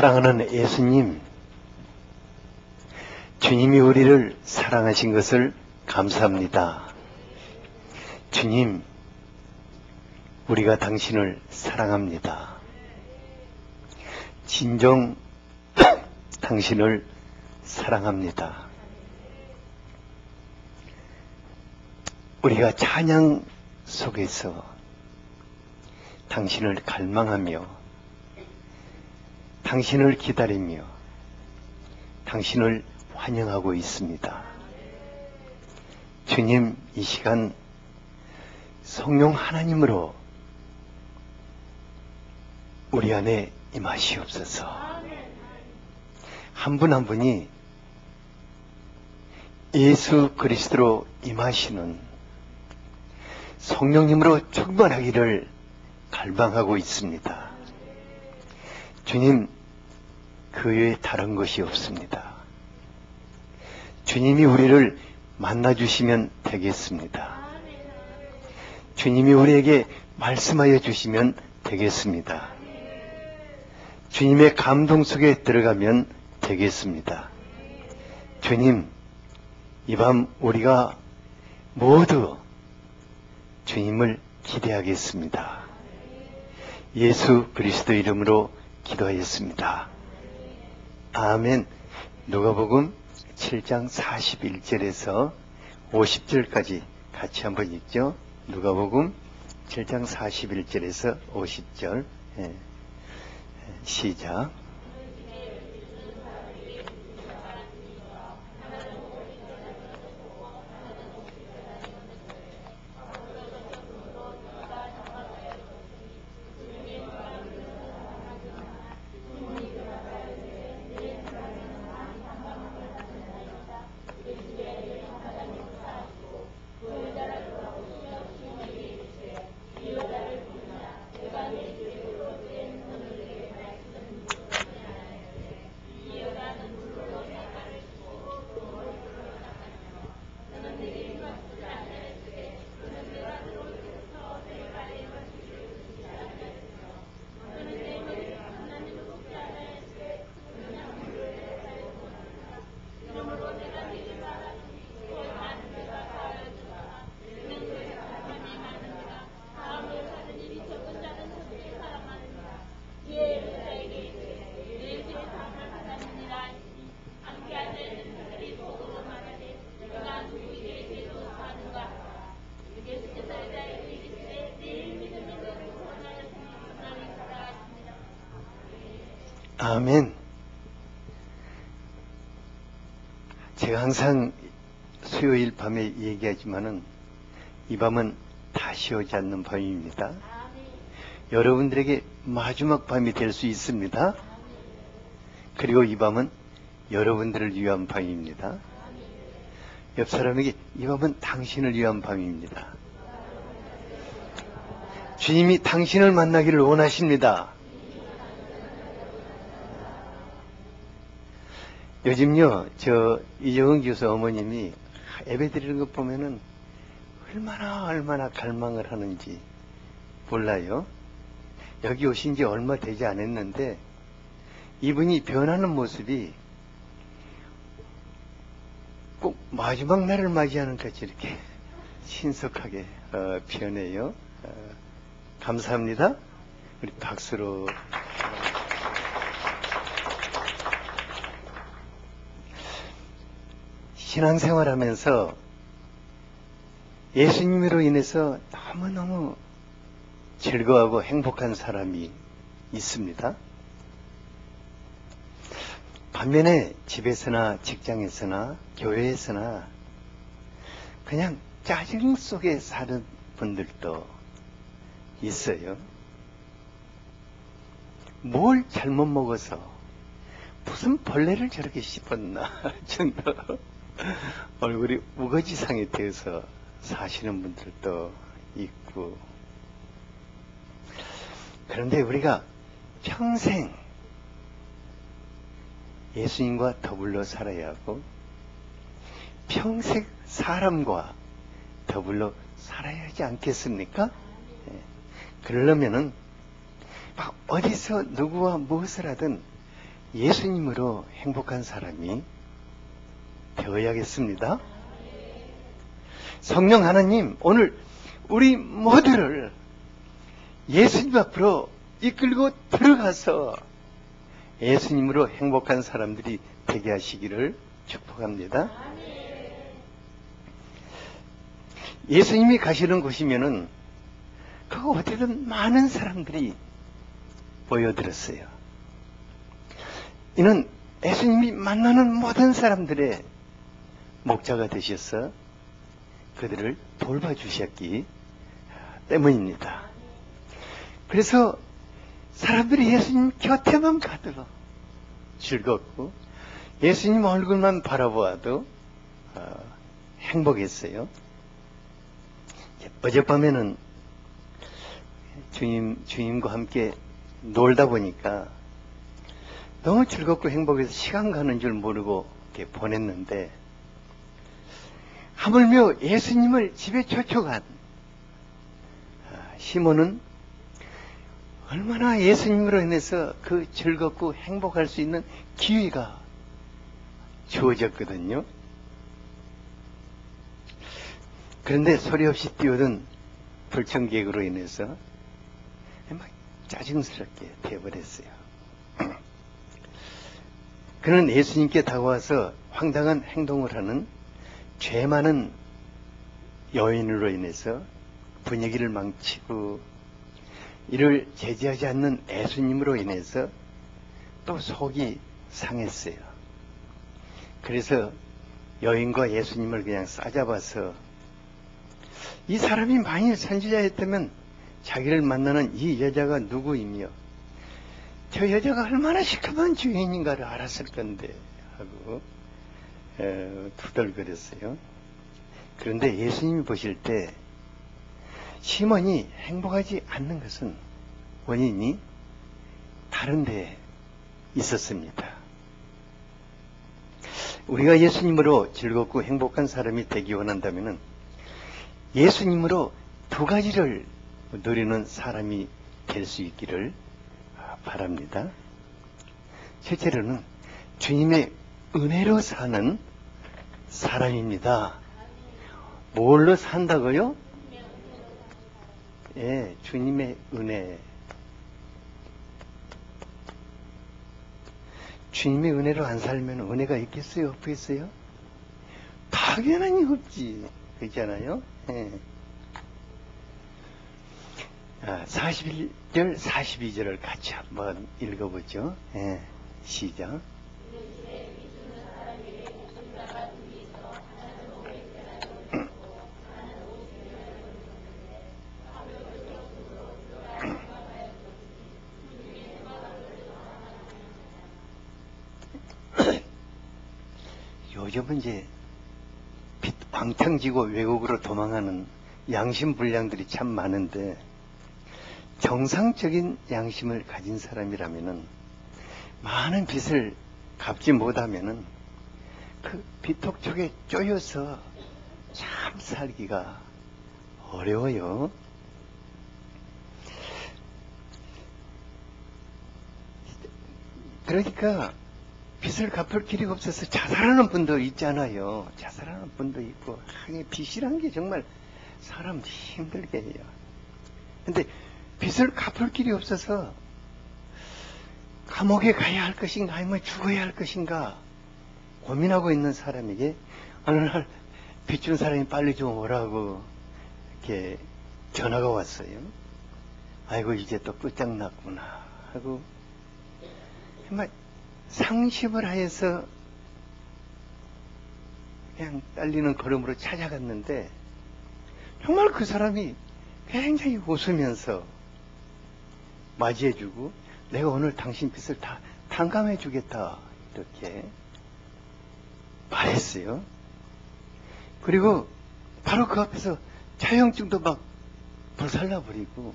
사랑하는 예수님, 주님이 우리를 사랑하신 것을 감사합니다. 주님, 우리가 당신을 사랑합니다. 진정 당신을 사랑합니다. 우리가 찬양 속에서 당신을 갈망하며 당신을 기다리며 당신을 환영하고 있습니다. 주님, 이 시간 성령 하나님으로 우리 안에 임하시옵소서. 한 분 한 분이 예수 그리스도로 임하시는 성령님으로 충만하기를 갈망하고 있습니다. 주님, 그 외에 다른 것이 없습니다. 주님이 우리를 만나주시면 되겠습니다. 주님이 우리에게 말씀하여 주시면 되겠습니다. 주님의 감동 속에 들어가면 되겠습니다. 주님, 이 밤 우리가 모두 주님을 기대하겠습니다. 예수 그리스도 이름으로 기도하였습니다. 아멘. 누가복음 7장 41절에서 50절까지 같이 한번 읽죠. 누가복음 7장 41절에서 50절. 시작. 아멘. 제가 항상 수요일 밤에 얘기하지만은 이 밤은 다시 오지 않는 밤입니다. 여러분들에게 마지막 밤이 될 수 있습니다. 그리고 이 밤은 여러분들을 위한 밤입니다. 옆 사람에게 이 밤은 당신을 위한 밤입니다. 주님이 당신을 만나기를 원하십니다. 요즘요, 이정은 교수 어머님이 예배 드리는 것 보면은 얼마나 갈망을 하는지 몰라요. 여기 오신 지 얼마 되지 않았는데 이분이 변하는 모습이 꼭 마지막 날을 맞이하는 같이 이렇게 신속하게 변해요. 감사합니다. 우리 박수로. 신앙생활하면서 예수님으로 인해서 너무너무 즐거워하고 행복한 사람이 있습니다. 반면에 집에서나 직장에서나 교회에서나 그냥 짜증 속에 사는 분들도 있어요. 뭘 잘못 먹어서 무슨 벌레를 저렇게 씹었나 정도로 얼굴이 우거지상이 되어서 사시는 분들도 있고. 그런데 우리가 평생 예수님과 더불어 살아야 하고 평생 사람과 더불어 살아야 하지 않겠습니까? 그러려면은 막 어디서 누구와 무엇을 하든 예수님으로 행복한 사람이 되어야겠습니다. 성령 하나님, 오늘 우리 모두를 예수님 앞으로 이끌고 들어가서 예수님으로 행복한 사람들이 되게 하시기를 축복합니다. 예수님이 가시는 곳이면은 그 어디든 많은 사람들이 모여들었어요. 이는 예수님이 만나는 모든 사람들의 목자가 되셔서 그들을 돌봐주셨기 때문입니다. 그래서 사람들이 예수님 곁에만 가도 즐겁고 예수님 얼굴만 바라보아도 행복했어요. 어젯밤에는 주님과 함께 놀다 보니까 너무 즐겁고 행복해서 시간 가는 줄 모르고 이렇게 보냈는데, 하물며 예수님을 집에 초청한 시몬은 얼마나 예수님으로 인해서 그 즐겁고 행복할 수 있는 기회가 주어졌거든요. 그런데 소리 없이 뛰어든 불청객으로 인해서 막 짜증스럽게 되어버렸어요. 그는 예수님께 다가와서 황당한 행동을 하는 죄 많은 여인으로 인해서 분위기를 망치고, 이를 제지하지 않는 예수님으로 인해서 또 속이 상했어요. 그래서 여인과 예수님을 그냥 싸잡아서, 이 사람이 만일 선지자였다면 자기를 만나는 이 여자가 누구이며 저 여자가 얼마나 시커먼 주인인가를 알았을 건데 하고 투덜거렸어요. 그런데 예수님이 보실 때 시몬이 행복하지 않는 것은 원인이 다른 데에 있었습니다. 우리가 예수님으로 즐겁고 행복한 사람이 되기 원한다면 예수님으로 두 가지를 누리는 사람이 될 수 있기를 바랍니다. 첫째로는 주님의 은혜로 사는 사람입니다. 뭘로 산다고요? 예, 주님의 은혜. 주님의 은혜로 안 살면 은혜가 있겠어요? 없겠어요? 당연히 없지. 그렇잖아요? 예. 41절, 42절을 같이 한번 읽어보죠. 예, 시작. 요즘은 이제 빚 왕창 지고 외국으로 도망하는 양심불량들이 참 많은데, 정상적인 양심을 가진 사람이라면은 많은 빚을 갚지 못하면은 그 빚톡촉에 쪼여서 참 살기가 어려워요. 그러니까 빚을 갚을 길이 없어서 자살하는 분도 있잖아요. 자살하는 분도 있고, 빚이란 게 정말 사람 힘들게 해요. 근데 빚을 갚을 길이 없어서 감옥에 가야 할 것인가 아니면 죽어야 할 것인가 고민하고 있는 사람에게 어느 날 빚 준 사람이 빨리 좀 오라고 이렇게 전화가 왔어요. 아이고 이제 또 끝장났구나 하고 정말 상심을 하여서 그냥 떨리는 걸음으로 찾아갔는데, 정말 그 사람이 굉장히 웃으면서 맞이해주고, 내가 오늘 당신 빚을 다 탕감해주겠다 이렇게 말했어요. 그리고 바로 그 앞에서 차용증도 막 불살라버리고,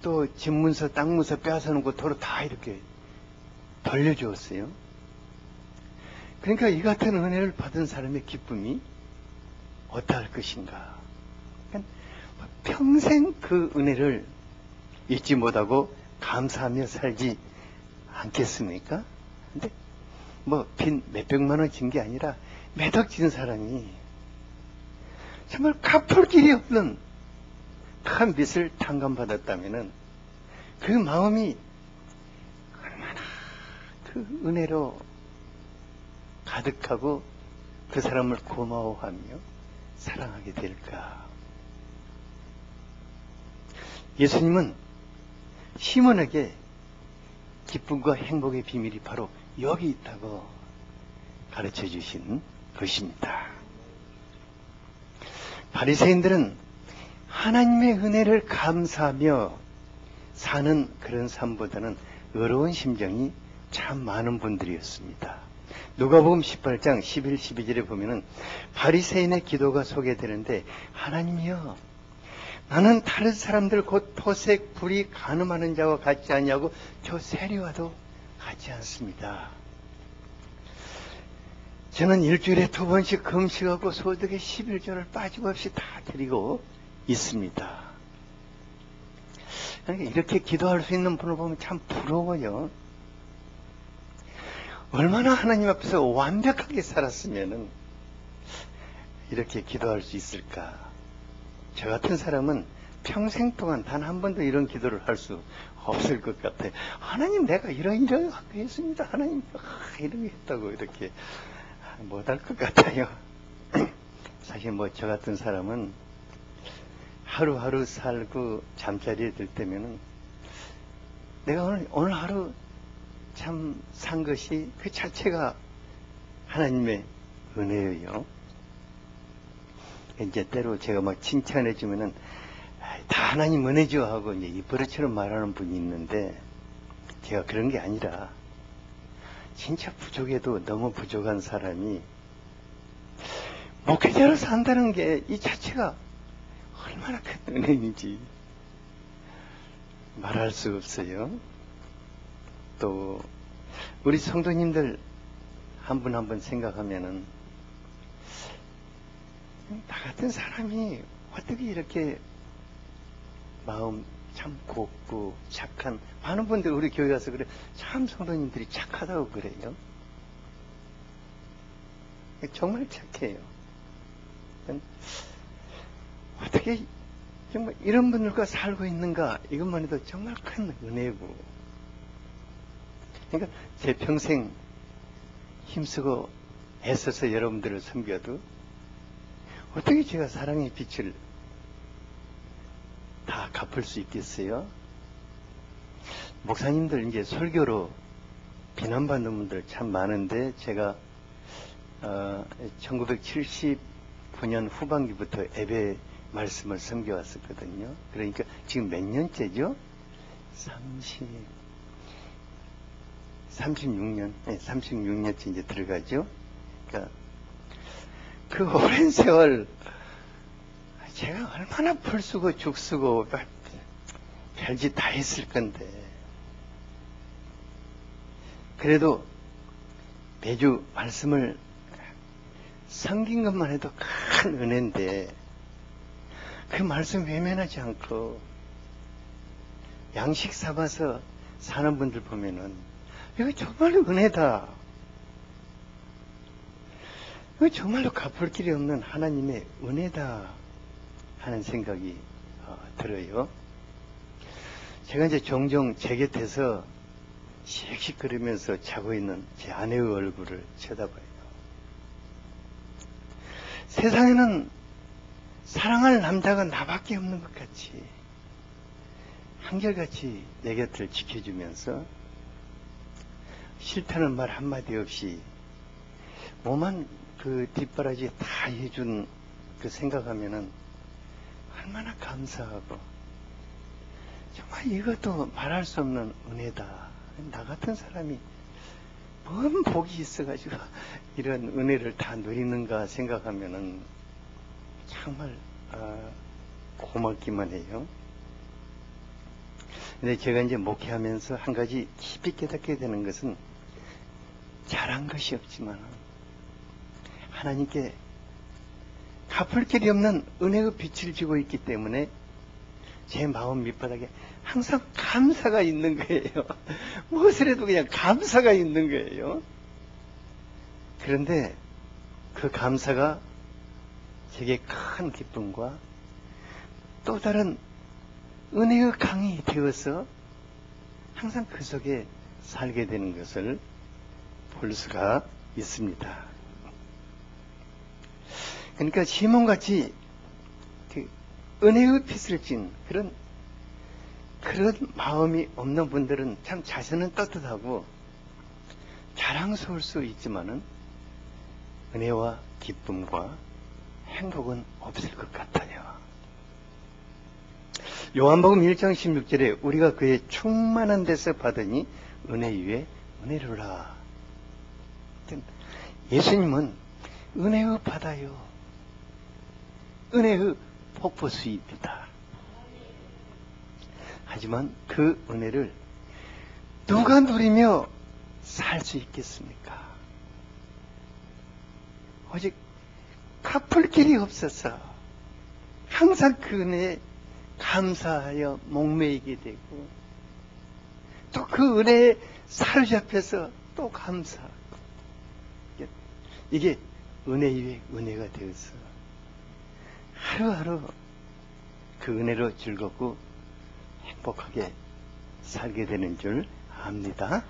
또 집문서 땅문서 빼앗아놓은 거 도로 다 이렇게 돌려주었어요. 그러니까 이 같은 은혜를 받은 사람의 기쁨이 어떠할 것인가. 그러니까 평생 그 은혜를 잊지 못하고 감사하며 살지 않겠습니까? 근데 뭐 빚 몇백만 원 진 게 아니라 몇 억 진 사람이 정말 갚을 길이 없는 큰 빚을 탕감받았다면은 그 마음이 얼마나 그 은혜로 가득하고 그 사람을 고마워하며 사랑하게 될까. 예수님은 시몬에게 기쁨과 행복의 비밀이 바로 여기 있다고 가르쳐 주신 것입니다. 바리새인들은 하나님의 은혜를 감사하며 사는 그런 삶보다는 의로운 심정이 참 많은 분들이었습니다. 누가복음 18장 11, 12절에 보면은 바리새인의 기도가 소개되는데, 하나님이여, 나는 다른 사람들 곧 토색, 불이, 간음하는 자와 같지 않냐고 저 세리와도 같지 않습니다. 저는 일주일에 2번씩 금식하고 소득의 11조를 빠짐없이 다 드리고 있습니다. 그러니까 이렇게 기도할 수 있는 분을 보면 참 부러워요. 얼마나 하나님 앞에서 완벽하게 살았으면은 이렇게 기도할 수 있을까. 저 같은 사람은 평생 동안 단 한 번도 이런 기도를 할 수 없을 것 같아요. 하나님, 내가 이런 했습니다. 하나님, 이런 게 했다고 이렇게 못할 것 같아요. 사실 뭐 저 같은 사람은 하루하루 살고 잠자리에 들 때면은 내가 오늘 하루 참 산 것이 그 자체가 하나님의 은혜예요. 이제 때로 제가 막 칭찬해 주면은 다 하나님 은혜죠 하고 이제 입버릇처럼 말하는 분이 있는데, 제가 그런 게 아니라 진짜 부족해도 너무 부족한 사람이 목회자로 산다는 게 이 자체가 얼마나 큰 은혜인지 말할 수 없어요. 또 우리 성도님들 한 분 한 분 생각하면은 나 같은 사람이 어떻게 이렇게 마음 참 곱고 착한, 많은 분들 우리 교회 가서 그래, 참 성도님들이 착하다고 그래요. 정말 착해요. 어떻게 정말 이런 분들과 살고 있는가, 이것만 해도 정말 큰 은혜고. 그러니까 제 평생 힘쓰고 애써서 여러분들을 섬겨도 어떻게 제가 사랑의 빛을 다 갚을 수 있겠어요? 목사님들 이제 설교로 비난받는 분들 참 많은데, 제가 1979년 후반기부터 예배 말씀을 섬겨왔었거든요. 그러니까 지금 몇 년째죠? 36년, 네, 36년째 이제 들어가죠. 그러니까 그 오랜 세월 제가 얼마나 풀쓰고 죽쓰고 별짓 다 했을 건데, 그래도 매주 말씀을 섬긴 것만 해도 큰 은혜인데, 그 말씀 외면하지 않고 양식 삼아서 사는 분들 보면은 이거 정말로 은혜다, 이거 정말로 갚을 길이 없는 하나님의 은혜다 하는 생각이 들어요. 제가 이제 종종 제 곁에서 씩씩거리면서 자고 있는 제 아내의 얼굴을 쳐다봐요. 세상에는 사랑할 남자가 나밖에 없는 것 같이 한결같이 내 곁을 지켜주면서 싫다는 말 한마디 없이 뭐만 그 뒷바라지 다 해준 그 생각하면은 얼마나 감사하고, 정말 이것도 말할 수 없는 은혜다. 나 같은 사람이 뭔 복이 있어가지고 이런 은혜를 다 누리는가 생각하면은 정말 고맙기만 해요. 근데 제가 이제 목회하면서 한 가지 깊이 깨닫게 되는 것은, 잘한 것이 없지만 하나님께 갚을 길이 없는 은혜의 빛을 지고 있기 때문에 제 마음 밑바닥에 항상 감사가 있는 거예요. 무엇을 해도 그냥 감사가 있는 거예요. 그런데 그 감사가 제게 큰 기쁨과 또 다른 은혜의 강이 되어서 항상 그 속에 살게 되는 것을 볼 수가 있습니다. 그러니까 시몬같이 그 은혜의 핏을 띤 그런 마음이 없는 분들은 참 자신은 떳떳하고 자랑스러울 수 있지만은 은혜와 기쁨과 행복은 없을 것 같아요. 요한복음 1장 16절에 우리가 그의 충만한 데서 받으니 은혜 위에 은혜로라. 예수님은 은혜의 바다요, 은혜의 폭포수입니다. 하지만 그 은혜를 누가 누리며 살 수 있겠습니까? 오직 갚을 길이 없어서 항상 그 은혜에 감사하여 목매이게 되고 또 그 은혜에 사로잡혀서 또 감사하고 이게 은혜 위에 은혜가 되어서 하루하루 그 은혜로 즐겁고 행복하게 살게 되는 줄 압니다.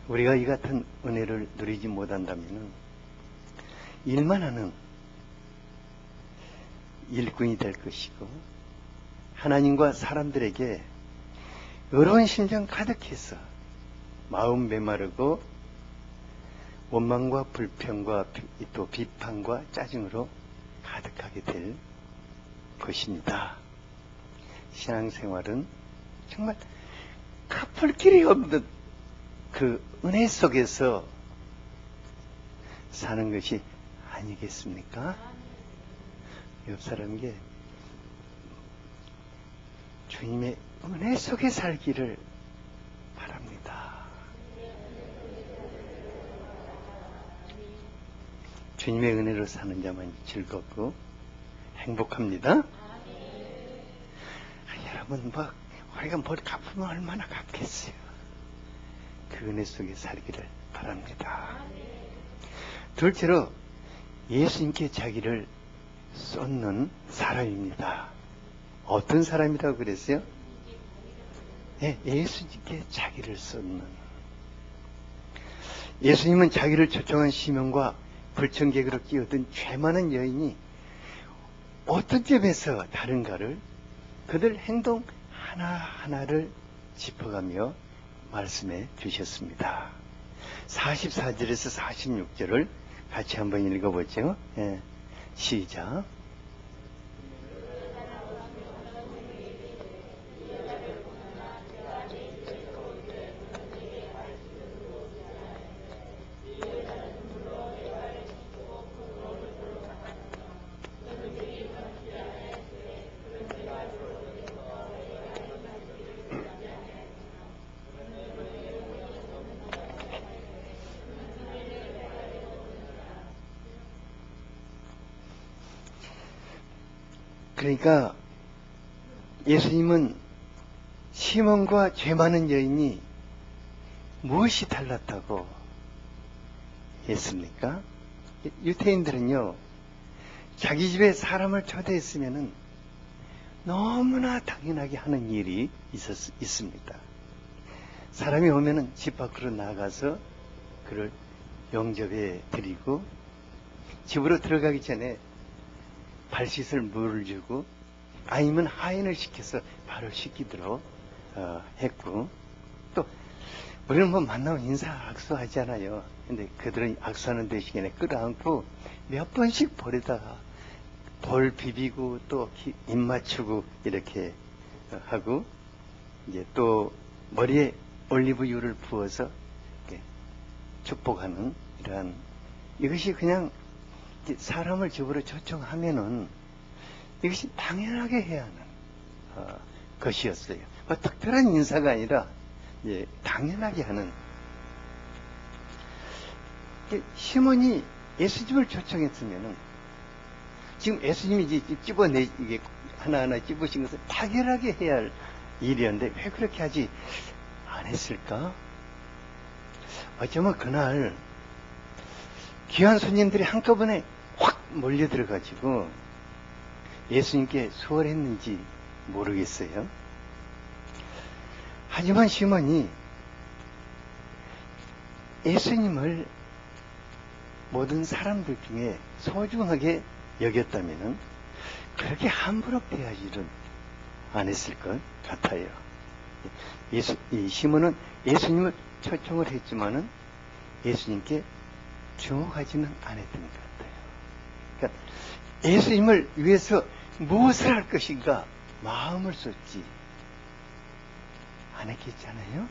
우리가 이 같은 은혜를 누리지 못한다면 일만 하는 일꾼이 될 것이고 하나님과 사람들에게 어려운 심정 가득해서 마음 메마르고 원망과 불평과 또 비판과 짜증으로 가득하게 될 것입니다. 신앙생활은 정말 갚을 길이 없는 그 은혜 속에서 사는 것이 아니겠습니까? 옆 사람에게 주님의 은혜 속에 살기를 바랍니다. 주님의 은혜로 사는 자만 즐겁고 행복합니다. 여러분, 우리가 뭘 갚으면 얼마나 갚겠어요? 그 은혜 속에 살기를 바랍니다. 둘째로 예수님께 자기를 쏟는 사람입니다. 어떤 사람이라고 그랬어요? 네, 예수님께 자기를 쏟는. 예수님은 자기를 초청한 시몬과 불청객으로 끼어든 죄 많은 여인이 어떤 점에서 다른가를 그들 행동 하나하나를 짚어가며 말씀해 주셨습니다. 44절에서 46절을 같이 한번 읽어보죠. 예, 시작. 그러니까 예수님은 시몬과 죄 많은 여인이 무엇이 달랐다고 했습니까? 유태인들은요, 자기 집에 사람을 초대했으면은 너무나 당연하게 하는 일이 있습니다. 사람이 오면은 집 밖으로 나가서 그를 영접해 드리고 집으로 들어가기 전에 발 씻을 물을 주고 아니면 하인을 시켜서 발을 씻기도록 했고, 또 우리는 만나면 인사 악수하잖아요. 근데 그들은 악수하는 대신에 끌어안고 몇 번씩 볼에다가 볼 비비고 또 입 맞추고 이렇게 하고, 이제 또 머리에 올리브유를 부어서 이렇게 축복하는 이러한, 이것이 그냥 사람을 집으로 초청하면은 이것이 당연하게 해야 하는 것이었어요. 특별한 인사가 아니라 당연하게 하는. 시몬이 예수님을 초청했으면은 지금 예수님이 이제 이게 하나하나 찝으신 것을 타결하게 해야 할 일이었는데 왜 그렇게 하지 안 했을까? 어쩌면 그날 귀한 손님들이 한꺼번에 확 몰려들어가지고 예수님께 수월했는지 모르겠어요. 하지만 시몬이 예수님을 모든 사람들 중에 소중하게 여겼다면 그렇게 함부로 대하지는 안 했을 것 같아요. 이 시몬은 예수님을 초청을 했지만은 예수님께 주목하지는 않았던 것 같아요. 그러니까 예수님을 위해서 무엇을 할 것인가 마음을 쏟지 않았겠잖아요.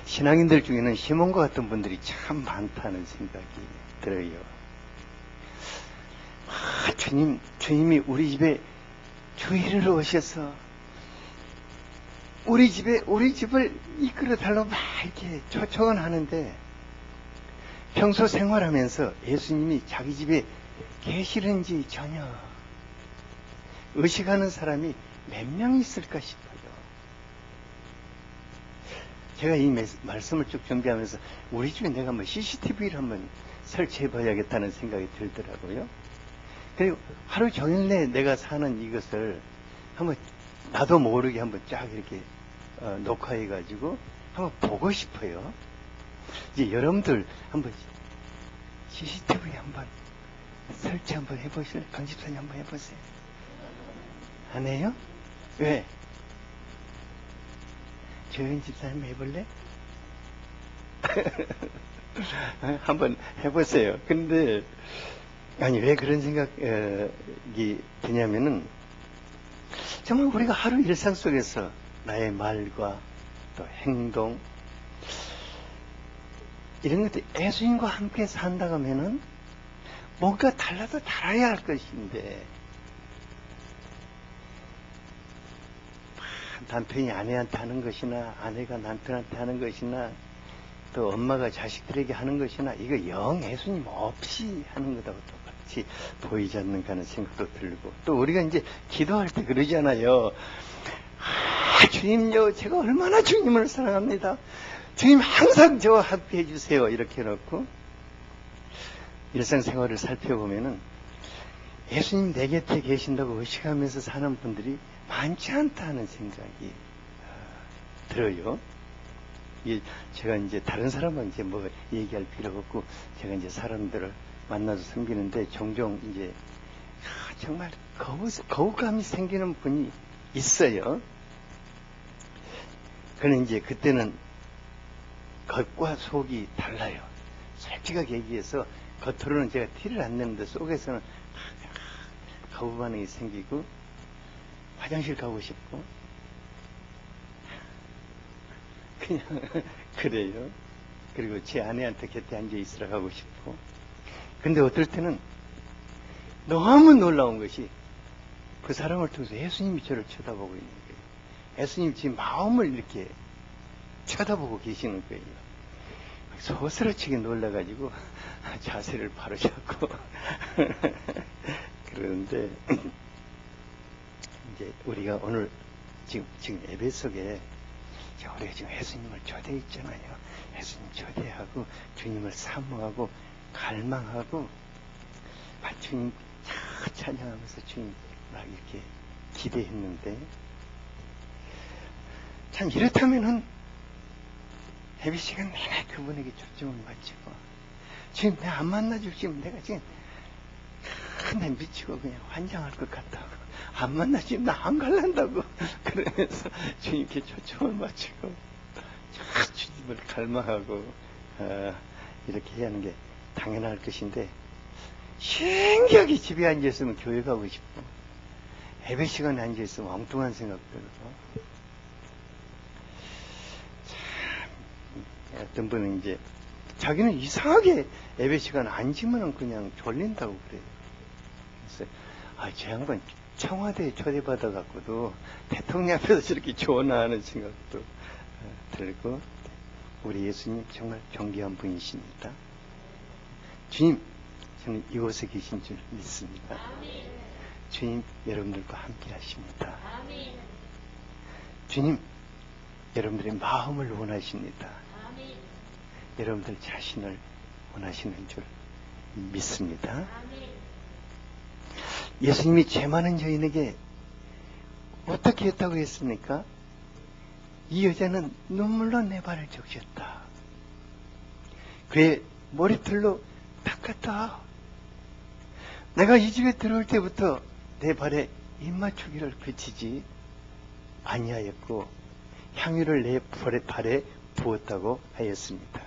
신앙인들 중에는 시몬과 같은 분들이 참 많다는 생각이 들어요. 주님이 우리 집에 주일을 오셔서 우리 집을 이끌어 달라고 막 이렇게 초청을 하는데 평소 생활하면서 예수님이 자기 집에 계시는지 전혀 의식하는 사람이 몇 명 있을까 싶어요. 제가 이 말씀을 쭉 준비하면서 우리 집에 내가 뭐 CCTV를 한번 설치해 봐야겠다는 생각이 들더라고요. 그리고 하루 종일 내가 사는 이것을 한번 나도 모르게 한번 쫙 이렇게 녹화해 가지고 한번 보고 싶어요. 이제 여러분들 한번 CCTV 한번 설치 한번 해보실래요? 강 집사님 한번 해보세요. 안 해요? 왜? 조현 집사님 해볼래? 한번 해보세요. 근데 아니 왜 그런 생각이 드냐면은 정말 우리가 하루 일상 속에서 나의 말과 또 행동 이런 것들 예수님과 함께 산다고 하면은 뭔가 달라도 달아야 할 것인데 남편이 아내한테 하는 것이나 아내가 남편한테 하는 것이나 또 엄마가 자식들에게 하는 것이나 이거 영 예수님 없이 하는 것하고 똑같이 보이지 않는가 하는 생각도 들고 또 우리가 이제 기도할 때 그러잖아요. 주님요 제가 얼마나 주님을 사랑합니다. 주님 항상 저와 함께 해주세요. 이렇게 해놓고 일상생활을 살펴보면은 예수님 내 곁에 계신다고 의식하면서 사는 분들이 많지 않다는 생각이 들어요. 제가 이제 다른 사람은 이제 뭐 얘기할 필요 없고 제가 이제 사람들을 만나서 섬기는데 종종 이제 정말 거부감이 생기는 분이 있어요. 그는 이제 그때는 겉과 속이 달라요. 솔직하게 얘기해서 겉으로는 제가 티를 안 내는데 속에서는 거부 반응이 생기고 화장실 가고 싶고 그냥 그래요. 그리고 제 아내한테 곁에 앉아 있으라 하고 싶고 근데 어떨 때는 너무 놀라운 것이 그 사람을 통해서 예수님이 저를 쳐다보고 있는 거예요. 예수님이 제 마음을 이렇게 쳐다보고 계시는 거예요. 소스라치게 놀라가지고 자세를 바로 잡고 그러는데 이제 우리가 오늘 지금 예배 속에 우리가 지금 예수님을 초대했잖아요. 예수님 초대하고 주님을 사모하고 갈망하고 주님 찬양하면서 주님 막 이렇게 기대했는데 참 이렇다면은 예배 시간 내내 그분에게 초점을 맞추고 지금 내가 안 만나주시면 내가 지금 내 미치고 그냥 환장할 것 같다고 안 만나주면 나 안 갈란다고 그러면서 주님께 초점을 맞추고 주님을 갈망하고 이렇게 해야 하는 게 당연할 것인데 신기하게 집에 앉아있으면 교회 가고 싶고 예배 시간에 앉아있으면 엉뚱한 생각 들고 어떤 분은 이제 자기는 이상하게 예배 시간 앉으면 그냥 졸린다고 그래요. 그래서 저 양반 청와대에 초대받아 갖고도 대통령 앞에서 저렇게 좋나 하는 생각도 들고 우리 예수님 정말 존귀한 분이십니다. 주님 저는 이곳에 계신 줄 믿습니다. 주님 여러분들과 함께 하십니다. 아멘. 주님 여러분들의 마음을 원하십니다. 아멘. 여러분들 자신을 원하시는 줄 믿습니다. 아멘. 예수님이 죄 많은 여인에게 어떻게 했다고 했습니까? 이 여자는 눈물로 내 발을 적셨다. 그의 머리털로 닦았다. 내가 이 집에 들어올 때부터 내 발에 입맞추기를 그치지 아니하였고 향유를 내 발에 부었다고 하였습니다.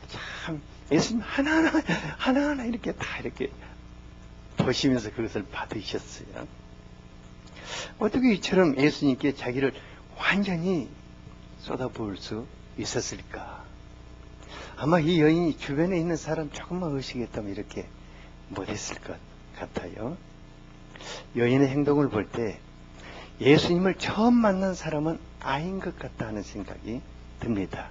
참 예수님 하나하나 이렇게 다 이렇게 보시면서 그것을 받으셨어요. 어떻게 이처럼 예수님께 자기를 완전히 쏟아부을 수 있었을까? 아마 이 여인이 주변에 있는 사람 조금만 의식했다면 이렇게 못했을 것 같아요. 여인의 행동을 볼 때 예수님을 처음 만난 사람은 아인 것 같다 하는 생각이 듭니다.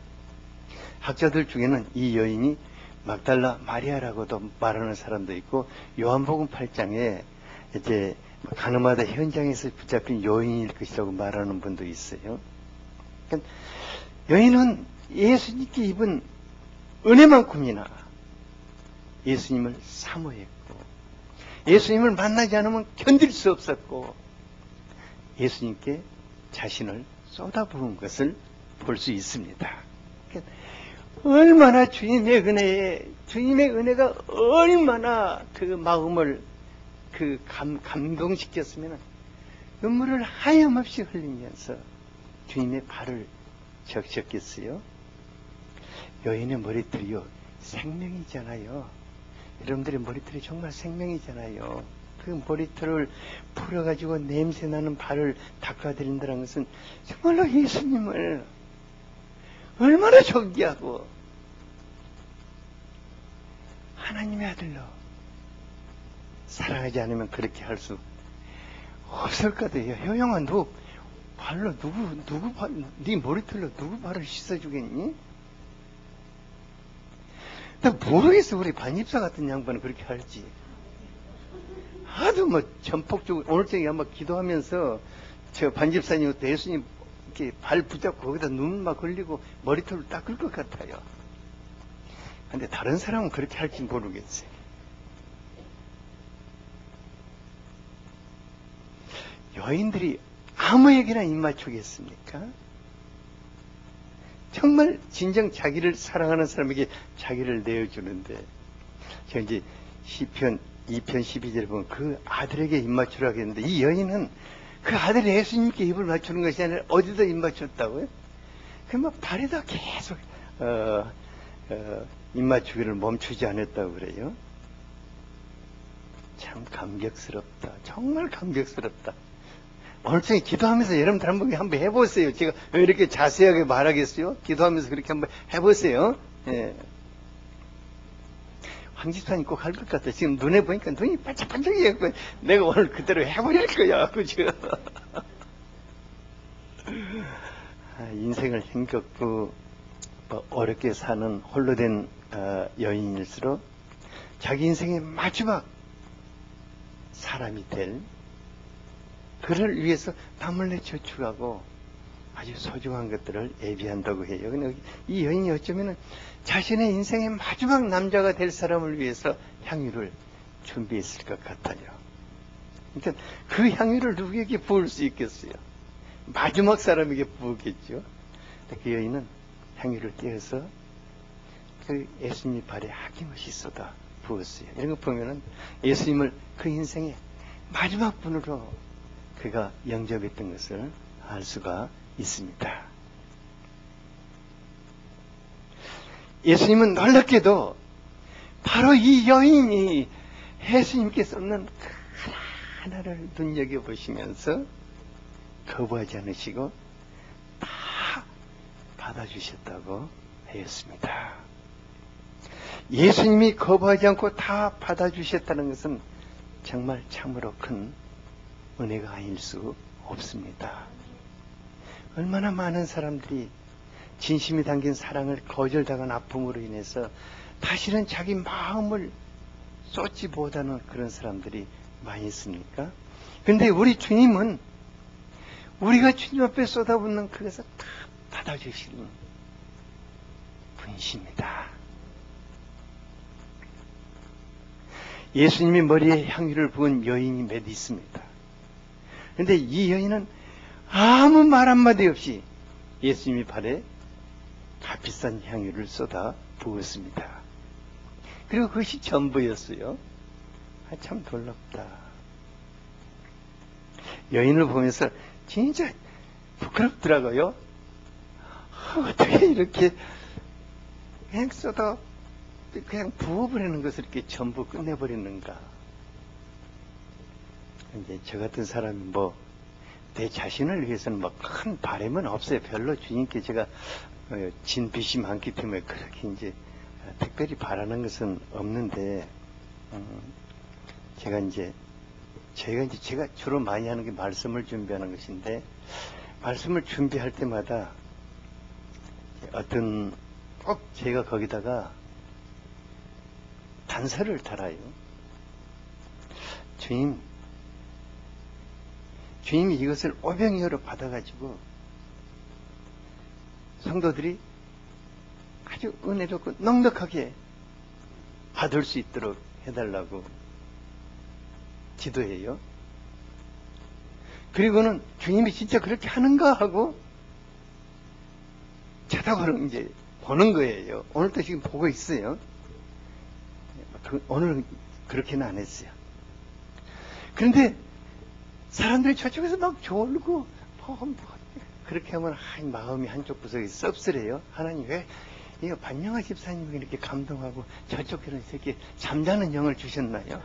학자들 중에는 이 여인이 막달라 마리아라고도 말하는 사람도 있고, 요한복음 8장에 이제 가늠하다 현장에서 붙잡힌 여인일 것이라고 말하는 분도 있어요. 그러니까 여인은 예수님께 입은 은혜만큼이나 예수님을 사모했고, 예수님을 만나지 않으면 견딜 수 없었고, 예수님께 자신을 쏟아부은 것을 볼 수 있습니다. 그러니까 얼마나 주님의 은혜가 얼마나 그 마음을 감동시켰으면 눈물을 하염없이 흘리면서 주님의 발을 적셨겠어요. 여인의 머리털이요, 생명이잖아요. 여러분들의 머리털이 정말 생명이잖아요. 그 머리털을 풀어가지고 냄새나는 발을 닦아드린다는 것은 정말로 예수님을 얼마나 존귀하고 하나님의 아들로 사랑하지 않으면 그렇게 할 수 없을 것 같아요. 효영아, 너 발로 네 머리털로 누구 발을 씻어주겠니? 나 모르겠어. 우리 반집사 같은 양반은 그렇게 할지. 하도 뭐 전폭적으로 오늘 저녁에 한번 기도하면서 저 반집사님부터 예수님 이렇게 발 붙잡고 거기다 눈 막 흘리고 머리털을 닦을 것 같아요. 근데 다른 사람은 그렇게 할지 모르겠어요. 여인들이 아무에게나 입맞추겠습니까? 정말 진정 자기를 사랑하는 사람에게 자기를 내어주는데, 현재 시편 2편 12절에 보면 그 아들에게 입맞추라고 했는데, 이 여인은 그 아들이 예수님께 입을 맞추는 것이 아니라 어디다 입맞췄다고요? 그러면 발에다 계속 입맞추기를 멈추지 않았다고 그래요. 참 감격스럽다. 정말 감격스럽다. 오늘 저녁에 기도하면서 여러분들 한번 해보세요. 제가 왜 이렇게 자세하게 말하겠어요? 기도하면서 그렇게 한번 해보세요. 예. 황 집사님 꼭 할 것 같아. 지금 눈에 보니까 눈이 반짝반짝해갖고 내가 오늘 그대로 해버릴 거야. 그죠? 인생을 힘겹고 어렵게 사는 홀로 된 여인일수록 자기 인생의 마지막 사람이 될 그를 위해서 땀을 내 저축하고 아주 소중한 것들을 예비한다고 해요. 근데 이 여인이 어쩌면 자신의 인생의 마지막 남자가 될 사람을 위해서 향유를 준비했을 것 같아요. 그러니까 그 향유를 누구에게 부을 수 있겠어요? 마지막 사람에게 부었겠죠. 그 여인은 향유를 떼어서 그 예수님 발에 아낌없이 쏟아 부었어요. 이런 거 보면은 예수님을 그 인생의 마지막 분으로 그가 영접했던 것을 알 수가 있습니다. 예수님은 놀랍게도 바로 이 여인이 예수님께 쏟는 그 하나하나를 눈여겨보시면서 거부하지 않으시고 다 받아주셨다고 하였습니다. 예수님이 거부하지 않고 다 받아주셨다는 것은 정말 참으로 큰 은혜가 아닐 수 없습니다. 얼마나 많은 사람들이 진심이 담긴 사랑을 거절당한 아픔으로 인해서 다시는 자기 마음을 쏟지 못하는 그런 사람들이 많이 있습니까? 근데 우리 주님은 우리가 주님 앞에 쏟아붓는 그것을 다 받아주시는 분이십니다. 예수님이 머리에 향유를 부은 여인이 몇 있습니다. 그런데 이 여인은 아무 말 한마디 없이 예수님이 발에 값비싼 향유를 쏟아 부었습니다. 그리고 그것이 전부였어요. 참 놀랍다. 여인을 보면서 진짜 부끄럽더라고요. 어떻게 이렇게 그냥 쏟아 그냥 부어버리는 것을 이렇게 전부 끝내버리는가. 이제 저 같은 사람이 내 자신을 위해서는 큰 바람은 없어요. 별로 주님께 제가 진 빚이 많기 때문에 그렇게 이제 특별히 바라는 것은 없는데, 제가 주로 많이 하는 게 말씀을 준비하는 것인데, 말씀을 준비할 때마다 꼭 제가 거기다가 단서를 달아요. 주님이 이것을 오병이어로 받아가지고 성도들이 아주 은혜롭고 넉넉하게 받을 수 있도록 해달라고 기도해요. 그리고는 주님이 진짜 그렇게 하는가 하고 쳐다보는 이제 보는 거예요. 오늘도 지금 보고 있어요. 오늘은 그렇게는 안 했어요. 그런데 사람들이 저쪽에서 막 졸고 그렇게 하면 마음이 한쪽 구석이 씁쓸해요. 하나님 왜 이거 반영아 집사님이 이렇게 감동하고 저쪽에는 이렇게 잠자는 영을 주셨나요?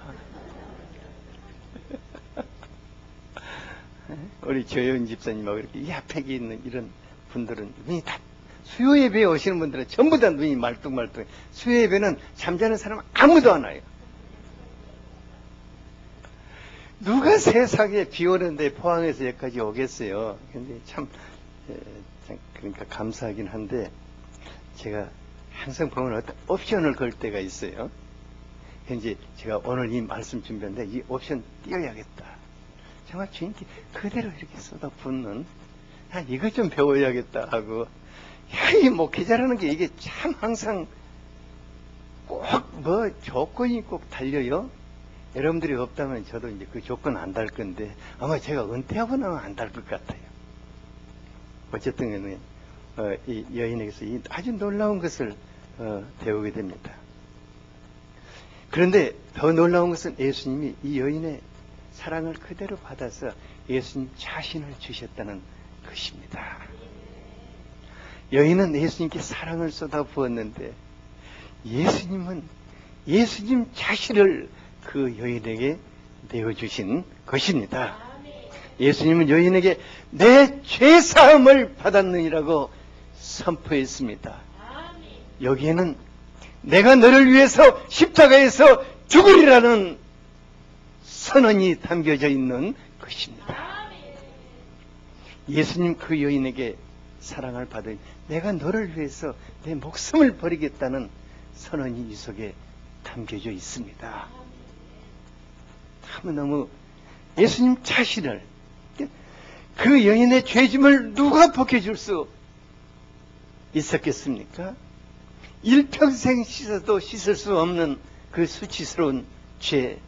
우리 조현 집사님하고 이렇게 이 앞에 있는 이런 분들은 눈이 다 수요 예배에 오시는 분들은 전부 다 눈이 말뚝말뚝. 수요 예배는 잠자는 사람 아무도 안 와요. 누가 세상에 비 오는데 포항에서 여기까지 오겠어요. 근데 그러니까 감사하긴 한데, 제가 항상 보면 어떤 옵션을 걸 때가 있어요. 현재 제가 오늘 이 말씀 준비했는데 이 옵션 띄워야겠다. 정말 주님께 그대로 이렇게 쏟아붓는, 이것 좀 배워야겠다 하고, 이 목회자라는 게 이게 참 항상 꼭 조건이 꼭 달려요. 여러분들이 없다면 저도 이제 그 조건 안 달 건데, 아마 제가 은퇴하고 나면 안 달 것 같아요. 어쨌든 이 여인에게서 이 아주 놀라운 것을 배우게 됩니다. 그런데 더 놀라운 것은 예수님이 이 여인의 사랑을 그대로 받아서 예수님 자신을 주셨다는 것입니다. 여인은 예수님께 사랑을 쏟아부었는데, 예수님은 예수님 자신을 그 여인에게 내어주신 것입니다. 예수님은 여인에게 내 죄사함을 받았느니라고 선포했습니다. 여기에는 내가 너를 위해서 십자가에서 죽으리라는 선언이 담겨져 있는 것입니다. 예수님 그 여인에게 사랑을 받은, 내가 너를 위해서 내 목숨을 버리겠다는 선언이 이 속에 담겨져 있습니다. 너무 예수님 자신을, 그 여인의 죄짐을 누가 벗겨줄 수 있었겠습니까? 일평생 씻어도 씻을 수 없는 그 수치스러운 죄,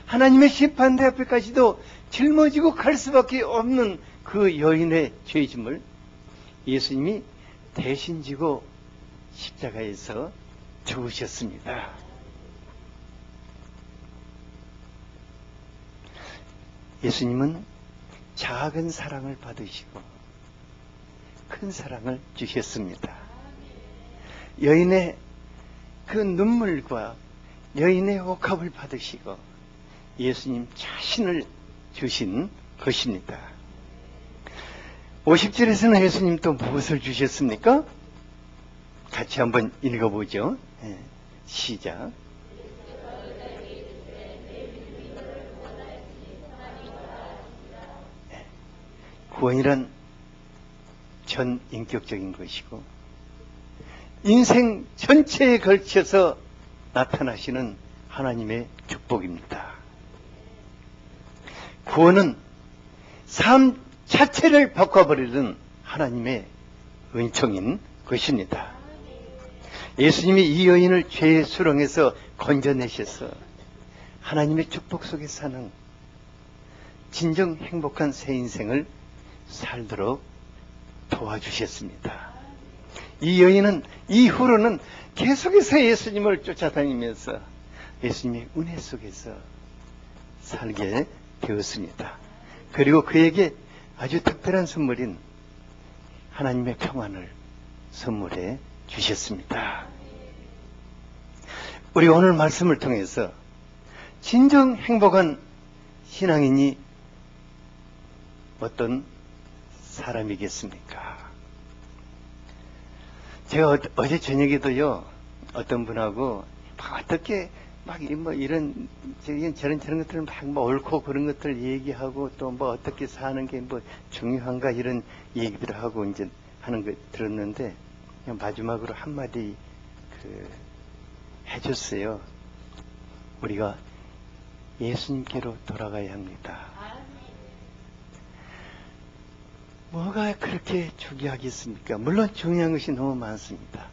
하나님의 심판대 앞에까지도 짊어지고 갈 수밖에 없는 그 여인의 죄짐을 예수님이 대신 지고 십자가에서 죽으셨습니다. 예수님은 작은 사랑을 받으시고 큰 사랑을 주셨습니다. 여인의 그 눈물과 여인의 옥합을 받으시고 예수님 자신을 주신 것입니다. 50절에서는 예수님 또 무엇을 주셨습니까? 같이 한번 읽어보죠. 시작. 구원이란 전 인격적인 것이고 인생 전체에 걸쳐서 나타나시는 하나님의 축복입니다. 구원은 삶 자체를 바꿔버리는 하나님의 은총인 것입니다. 예수님이 이 여인을 죄의 수렁에서 건져내셔서 하나님의 축복 속에 사는 진정 행복한 새 인생을 살도록 도와주셨습니다. 이 여인은 이후로는 계속해서 예수님을 쫓아다니면서 예수님의 은혜 속에서 살게 되었습니다. 그리고 그에게 아주 특별한 선물인 하나님의 평안을 선물해 주셨습니다. 우리 오늘 말씀을 통해서 진정 행복한 신앙인이 어떤 사람이겠습니까? 제가 어제 저녁에도요, 어떤 분하고 어떻게 이런 저런 것들을 옳고 그런 것들 얘기하고 또 어떻게 사는 게 중요한가 이런 얘기들을 하고 이제 하는 거 들었는데, 그냥 마지막으로 한마디 해줬어요. 우리가 예수님께로 돌아가야 합니다. 뭐가 그렇게 중요하겠습니까? 물론 중요한 것이 너무 많습니다.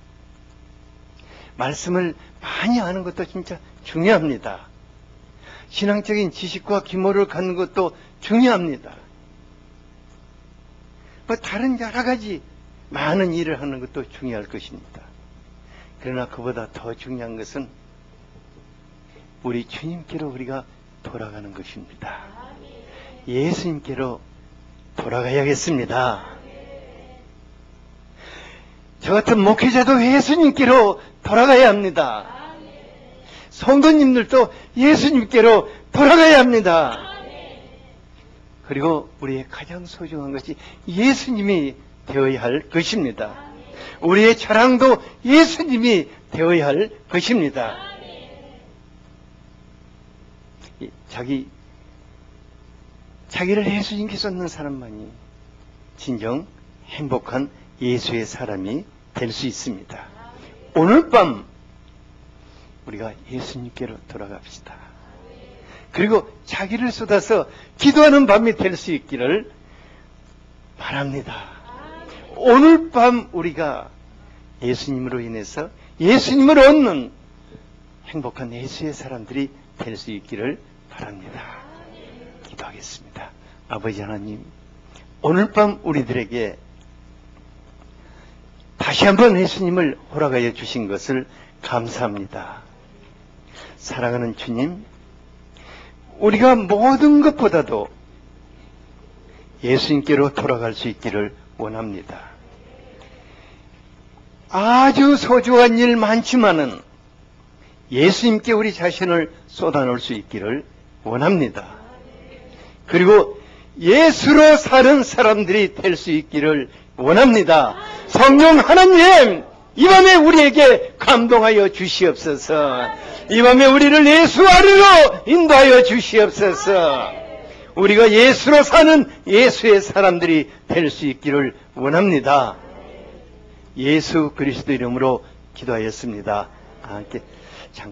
말씀을 많이 아는 것도 진짜 중요합니다. 신앙적인 지식과 기모를 갖는 것도 중요합니다. 다른 여러 가지 많은 일을 하는 것도 중요할 것입니다. 그러나 그보다 더 중요한 것은 우리 주님께로 우리가 돌아가는 것입니다. 예수님께로 돌아가야겠습니다. 저 같은 목회자도 예수님께로 돌아가야 합니다. 성도님들도 예수님께로 돌아가야 합니다. 그리고 우리의 가장 소중한 것이 예수님이 되어야 할 것입니다. 우리의 자랑도 예수님이 되어야 할 것입니다. 자기를 예수님께 쏟는 사람만이 진정 행복한 예수의 사람이 될 수 있습니다. 오늘 밤 우리가 예수님께로 돌아갑시다. 그리고 자기를 쏟아서 기도하는 밤이 될 수 있기를 바랍니다. 오늘 밤 우리가 예수님으로 인해서 예수님을 얻는 행복한 예수의 사람들이 될 수 있기를 바랍니다. 기도하겠습니다. 아버지 하나님, 오늘 밤 우리들에게 다시 한번 예수님을 허락하여 주신 것을 감사합니다. 사랑하는 주님, 우리가 모든 것보다도 예수님께로 돌아갈 수 있기를 원합니다. 아주 소중한 일 많지만은 예수님께 우리 자신을 쏟아놓을 수 있기를 원합니다. 그리고 예수로 사는 사람들이 될 수 있기를 원합니다. 성령 하나님, 이 밤에 우리에게 감동하여 주시옵소서. 이 밤에 우리를 예수 아래로 인도하여 주시옵소서. 우리가 예수로 사는 예수의 사람들이 될 수 있기를 원합니다. 예수 그리스도 이름으로 기도하였습니다. 함께